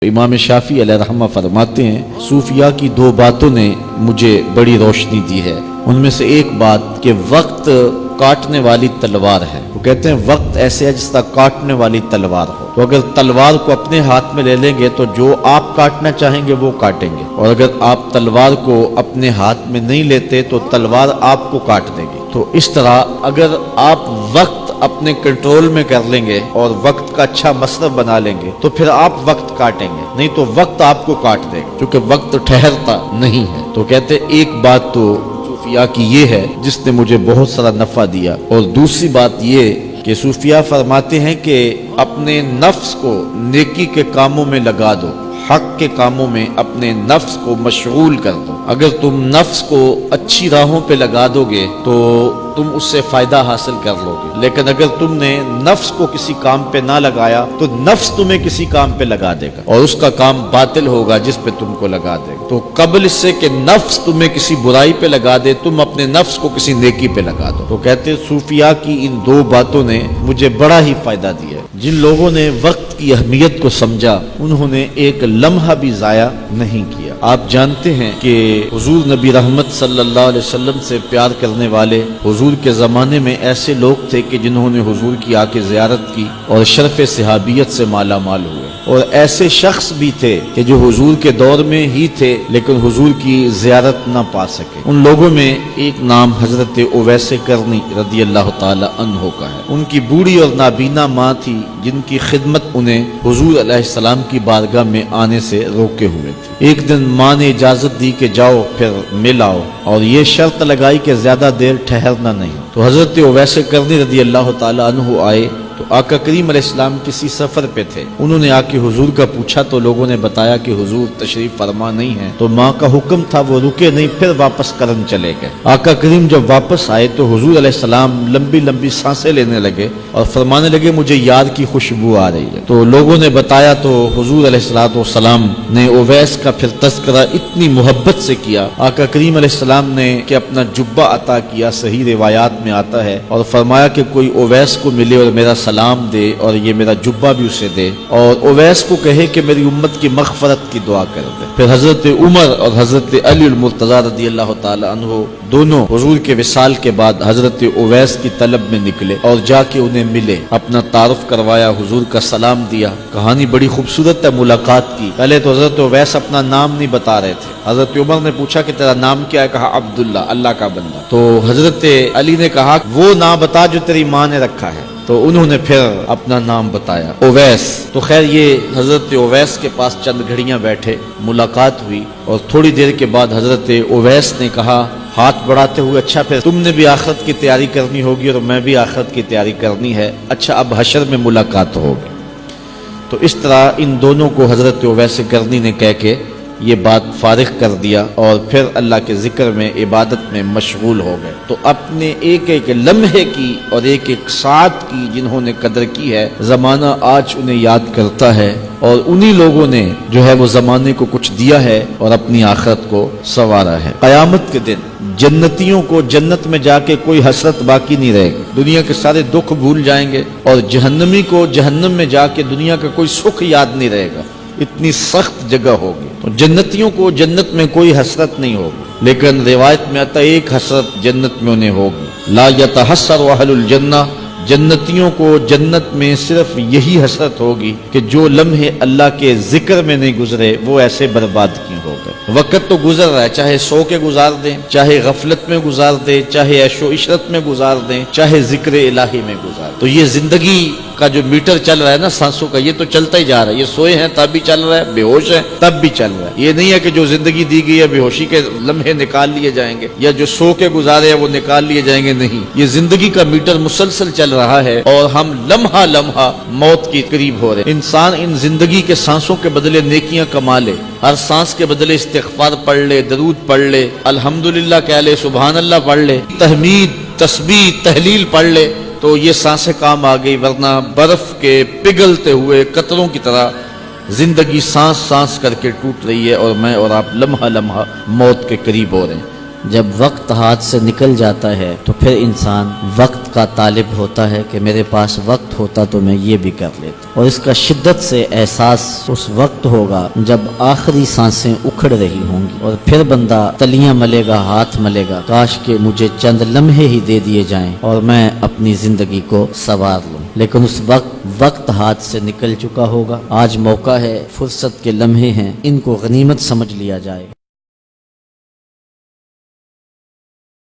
امام شافعی علیہ رحمہ فرماتے ہیں صوفیاء کی دو باتوں نے مجھے بڑی روشنی دی ہے، ان میں سے ایک بات کہ وقت کاٹنے والی تلوار ہے۔ وہ کہتے ہیں وقت ایسے ہے جس طرح کاٹنے والی تلوار ہو، تو اگر تلوار کو اپنے ہاتھ میں لے لیں گے تو جو آپ کاٹنا چاہیں گے وہ کاٹیں گے، اور اگر آپ تلوار کو اپنے ہاتھ میں نہیں لیتے تو تلوار آپ کو کاٹ دے گی۔ تو اس طرح اگر آپ وقت اپنے کنٹرول میں کر لیں گے اور وقت کا اچھا مصرف بنا لیں گے تو پھر آپ وقت کاٹیں گے، نہیں تو وقت آپ کو کاٹ دے گا، کیونکہ وقت ٹھہرتا نہیں ہے۔ تو کہتے ہیں ایک بات تو صوفیاء کی یہ ہے جس نے مجھے بہت سارا نفع دیا، اور دوسری بات یہ کہ صوفیاء فرماتے ہیں کہ اپنے نفس کو نیکی کے کاموں میں لگا دو، حق کے کاموں میں اپنے نفس کو مشغول کر دو۔ اگر تم نفس کو اچھی راہوں پہ لگا دو گے تو تم اس سے فائدہ حاصل کر لو گے، لیکن اگر تم نے نفس کو کسی کام پہ نہ لگایا تو نفس تمہیں کسی کام پہ لگا دے گا، اور اس کا کام باطل ہوگا جس پہ تم کو لگا دے گا۔ تو قبل اس سے کہ نفس تمہیں کسی برائی پہ لگا دے، تم اپنے نفس کو کسی نیکی پہ لگا دو۔ تو کہتے ہیں صوفیاء کی ان دو باتوں نے مجھے بڑا ہی فائدہ دیا ہے۔ جن لوگوں نے وقت کی اہمیت کو سمجھا انہوں نے ایک لمحہ بھی ضائع نہیں کیا۔ آپ جانتے ہیں کہ حضور نبی رحمت صلی اللہ علیہ وسلم سے پیار کرنے والے حضور کے زمانے میں ایسے لوگ تھے کہ جنہوں نے حضور کی آ کے زیارت کی اور شرف صحابیت سے مالا مال ہوئے، اور ایسے شخص بھی تھے کہ جو حضور کے دور میں ہی تھے لیکن حضور کی زیارت نہ پا سکے۔ ان لوگوں میں ایک نام حضرت اویس کرنی رضی اللہ تعالی عنہ کا ہے۔ ان کی بوڑھی اور نابینا ماں تھی جن کی خدمت انہیں حضور علیہ السلام کی بارگاہ میں آنے سے روکے ہوئے تھے۔ ایک دن ماں نے اجازت دی کہ جاؤ پھر مل آؤ، اور یہ شرط لگائی کہ زیادہ دیر ٹھہرنا نہیں۔ تو حضرت اویس کرنی رضی اللہ تعالی عنہ آئے تو آقا کریم علیہ السلام کسی سفر پہ تھے۔ انہوں نے آ کے حضور کا پوچھا تو لوگوں نے بتایا کہ حضور تشریف فرما نہیں ہے، تو ماں کا حکم تھا وہ رکے نہیں، پھر واپس کرن چلے گئے۔ آقا کریم جب واپس آئے تو حضور علیہ السلام لمبی لمبی سانسیں لینے لگے اور فرمانے لگے مجھے یار کی خوشبو آ رہی ہے۔ تو لوگوں نے بتایا تو حضور علیہ السلام نے اویس کا پھر تذکرہ اتنی محبت سے کیا۔ آقا کریم علیہ السلام نے کہ اپنا جبہ عطا کیا، صحیح روایات میں آتا ہے، اور فرمایا کہ کوئی اویس کو ملے اور میرا سلام دے اور یہ میرا جبہ بھی اسے دے، اور اویس کو کہے کہ میری امت کی مغفرت کی دعا کر دے۔ پھر حضرت عمر اور حضرت علی المرتضی رضی اللہ تعالی عنہ دونوں حضور کے وصال کے بعد حضرت اویس کی طلب میں نکلے اور جا کے انہیں ملے، اپنا تعارف کروایا، حضور کا سلام دیا۔ کہانی بڑی خوبصورت ہے ملاقات کی۔ پہلے تو حضرت اویس اپنا نام نہیں بتا رہے تھے۔ حضرت عمر نے پوچھا کہ تیرا نام کیا ہے؟ کہا عبداللہ، اللہ کا بندہ۔ تو حضرت علی نے کہا وہ نام بتا جو تیری ماں نے رکھا ہے۔ تو انہوں نے پھر اپنا نام بتایا، اویس۔ تو خیر یہ حضرت اویس کے پاس چند گھڑیاں بیٹھے، ملاقات ہوئی، اور تھوڑی دیر کے بعد حضرت اویس نے کہا ہاتھ بڑھاتے ہوئے اچھا پھر تم نے بھی آخرت کی تیاری کرنی ہوگی اور میں بھی آخرت کی تیاری کرنی ہے، اچھا اب حشر میں ملاقات ہوگی۔ تو اس طرح ان دونوں کو حضرت اویس کرنی نے کہہ کے یہ بات فارغ کر دیا، اور پھر اللہ کے ذکر میں عبادت میں مشغول ہو گئے۔ تو اپنے ایک ایک لمحے کی اور ایک ایک ساعت کی جنہوں نے قدر کی ہے، زمانہ آج انہیں یاد کرتا ہے، اور انہی لوگوں نے جو ہے وہ زمانے کو کچھ دیا ہے اور اپنی آخرت کو سنوارا ہے۔ قیامت کے دن جنتیوں کو جنت میں جا کے کوئی حسرت باقی نہیں رہے گی، دنیا کے سارے دکھ بھول جائیں گے، اور جہنمی کو جہنم میں جا کے دنیا کا کوئی سکھ یاد نہیں رہے گا، اتنی سخت جگہ ہوگی۔ تو جنتیوں کو جنت میں کوئی حسرت نہیں ہوگی، لیکن روایت میں آتا ایک حسرت جنت میں انہیں ہوگی، لا یتحسر اہل الجنہ، جنتیوں کو جنت میں صرف یہی حسرت ہوگی کہ جو لمحے اللہ کے ذکر میں نہیں گزرے وہ ایسے برباد کیوں ہو گئے۔ وقت تو گزر رہا ہے، چاہے سو کے گزار دیں، چاہے غفلت میں گزار دیں، چاہے عیش و عشرت میں گزار دیں، چاہے ذکر الہی میں گزار دیں۔ تو یہ زندگی کا جو میٹر چل رہا ہے نا سانسوں کا، یہ تو چلتا ہی جا رہا ہے۔ یہ سوئے ہیں تب بھی چل رہا ہے، بے ہوش ہیں تب بھی چل رہا ہے۔ یہ نہیں ہے کہ جو زندگی دی گئی ہے بے ہوشی کے لمحے نکال لیے جائیں گے، یا جو سو کے گزارے ہیں وہ نکال لیے جائیں گے، نہیں، یہ زندگی کا میٹر مسلسل چل رہا ہے، اور ہم لمحہ لمحہ موت کے قریب ہو رہے ہیں۔ انسان ان زندگی کے سانسوں کے بدلے نیکیاں کما لے، ہر سانس کے بدلے استغفار پڑھ لے، درود پڑھ لے، الحمدللہ کہہ لے، سبحان اللہ پڑھ لے، تحمید، تسبیح، تہلیل پڑھ لے، تو یہ سانسیں کام آ گئی، ورنہ برف کے پگھلتے ہوئے قطروں کی طرح زندگی سانس سانس کر کے ٹوٹ رہی ہے، اور میں اور آپ لمحہ لمحہ موت کے قریب ہو رہے ہیں۔ جب وقت ہاتھ سے نکل جاتا ہے تو پھر انسان وقت کا طالب ہوتا ہے کہ میرے پاس وقت ہوتا تو میں یہ بھی کر لیتا، اور اس کا شدت سے احساس اس وقت ہوگا جب آخری سانسیں اکھڑ رہی ہوں گی، اور پھر بندہ تلیاں ملے گا، ہاتھ ملے گا، کاش کہ مجھے چند لمحے ہی دے دیے جائیں اور میں اپنی زندگی کو سنوار لوں، لیکن اس وقت ہاتھ سے نکل چکا ہوگا۔ آج موقع ہے، فرصت کے لمحے ہیں، ان کو غنیمت سمجھ لیا جائے۔